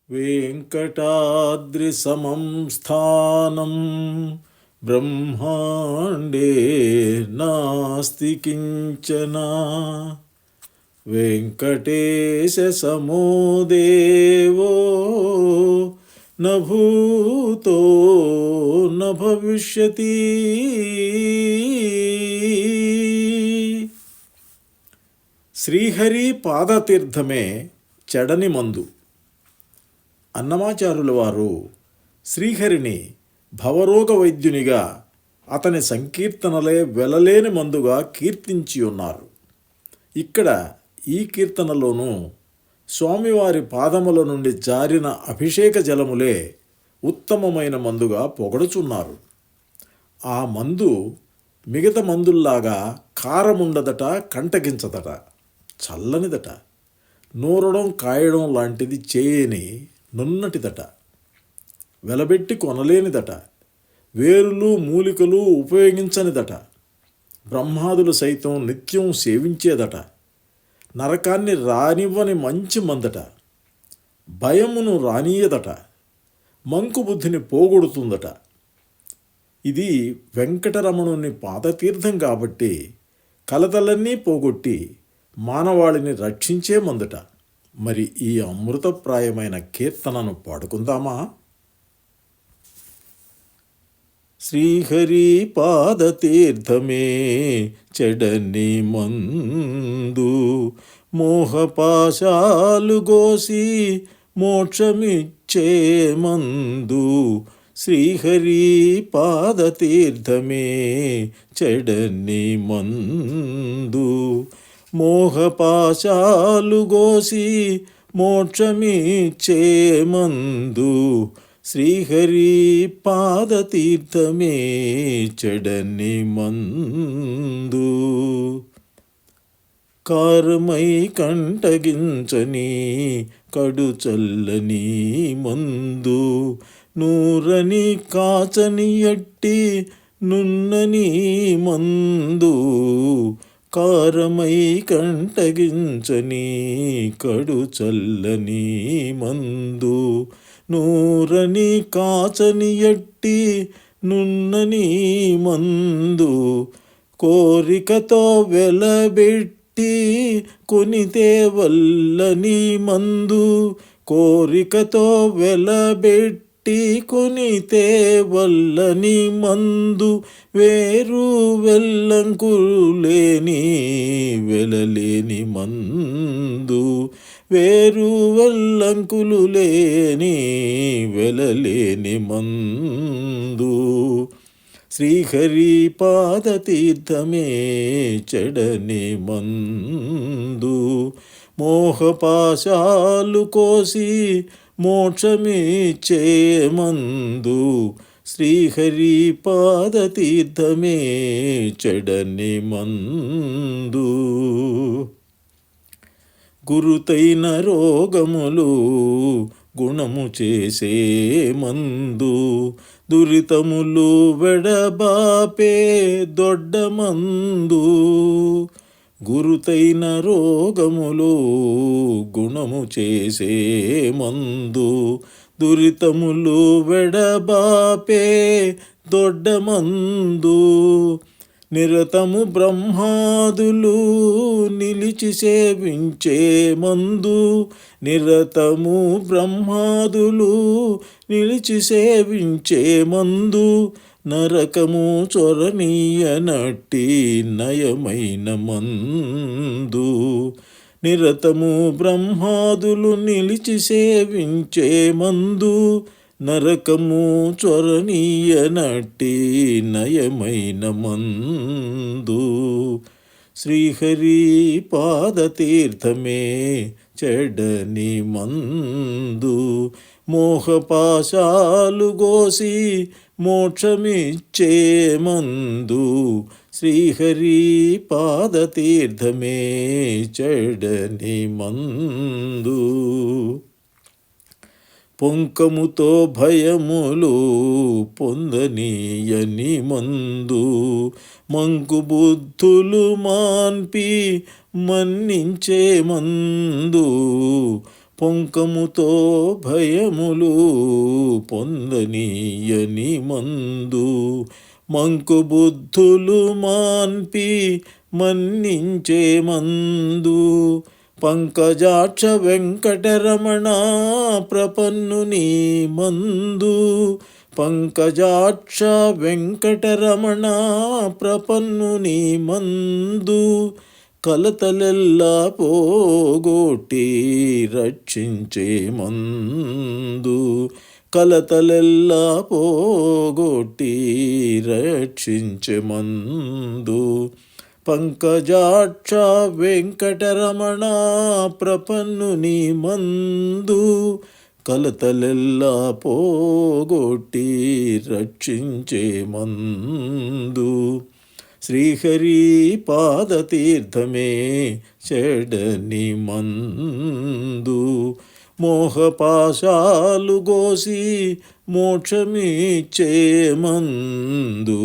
వెంకటాద్రిసమం స్థానం బ్రహ్మాండే నాస్తి కించన వెంకటేశసమో దేవో న భూతో న భవిష్యతి. శ్రీహరి పాదతీర్థమే చెడని మందు. అన్నమాచారుల వారు శ్రీహరిని భవరోగ వైద్యునిగా, అతని సంకీర్తనలే వెలలేని మందుగా కీర్తించి ఉన్నారు. ఇక్కడ ఈ కీర్తనలోనూ స్వామివారి పాదముల నుండి జారిన అభిషేక జలములే ఉత్తమమైన మందుగా పొగడుచున్నారు. ఆ మందు మిగతా మందుల్లాగా కారముండదట, కంటగించదట, చల్లనిదట, నూరడం కాయడం లాంటిది చేయని నున్నటిదట, వెలబెట్టి కొనలేనిదట, వేరులు మూలికలు ఉపయోగించనిదట, బ్రహ్మాదులు సైతం నిత్యం సేవించేదట, నరకాన్ని రానివ్వని మంచి మందట, భయమును రానీయదట, మంకుబుద్ధిని పోగొడుతుందట. ఇది వెంకటరమణుని పాదతీర్థం కాబట్టి కలతలన్నీ పోగొట్టి మానవాళిని రక్షించే మందుట. మరి ఈ అమృతప్రాయమైన కీర్తనను పాడుకుందామా? శ్రీహరి పాదతీర్థమే చెడని మందు, మోహపాశాలు గోసి మోక్షమిచ్చే మందు. శ్రీహరి పాదతీర్థమే చెడని మందు, మోహపాశాలు గోసి మోక్షమిచ్చే మందు. శ్రీహరి పాదతీర్థమే చెడని మందు. కారమై కంటగించని కడు చల్లని మందు, నూరని కాచని ఎట్టి నున్నని మందు. కారమై కంటగించని కడు చల్లని మందు, నూరని కాచని ఎట్టి నున్నని మందు. కోరికతో వెలబెట్టి కొనితే వల్లని మందు, కోరికతో వెలబెట్టి కొనితే వల్లని మందు. వేరు వెల్లంకులేని వెలలేని మందు, వేరు వెల్లంకులు లేని వెలలేని మందు. శ్రీహరి పాదతీర్థమే చెడని మందు, మోహపాశాలు కోసి మోక్షమిచ్చే మందు. శ్రీహరి పాదతీర్థమే చెడని మందు. గురుతైన రోగములు గుణము చేసే మందు, దురితములు వెడబాపే దొడ్డ మందు. గురుతైన రోగములు గుణము చేసే మందు, దురితములు వెడబాపే దొడ్డ మందు. నిరతము బ్రహ్మాదులు నిలిచి సేవించే మందు, నిరతము బ్రహ్మాదులు నిలిచి సేవించే మందు. నరకము చొరనీయనట్టి నయమైన మందు, నిరతము బ్రహ్మాదులు నిలిచి సేవించే మందు. నరకము చొరనీయనట్టి నయమైన మందు. శ్రీహరి పాదతీర్థమే చెడని మందు, మోహపాశాలు గోసి మోక్షమిచ్చే మందు. శ్రీహరి పాదతీర్థమే చెడని మందు. పొంకముతో భయములు పొందనీయని మందు, మంకు బుద్ధులు మాన్పి మన్నించే మందు. పొంకముతో భయములు పొందనీయని మందు మంకుబుద్ధులు మాన్పి మన్నించే మందు పంకజాక్ష వెంకటరమణ ప్రపన్నుని మందు పంకజాక్ష వెంకటరమణ ప్రపన్నుని మందు కలతలెల్లా పోగొట్టి రక్షించే మందు కలతలెల్లా పోగొట్టి రక్షించే మందు పంకజాక్ష వెంకటరమణ ప్రపన్నుని మందు కలతలెల్లా పోగొట్టి రక్షించే మందు శ్రీహరి పాదతీర్థమే చెడని మందు మోహపాశాలు గోసి మోక్షమిచ్చే మందు.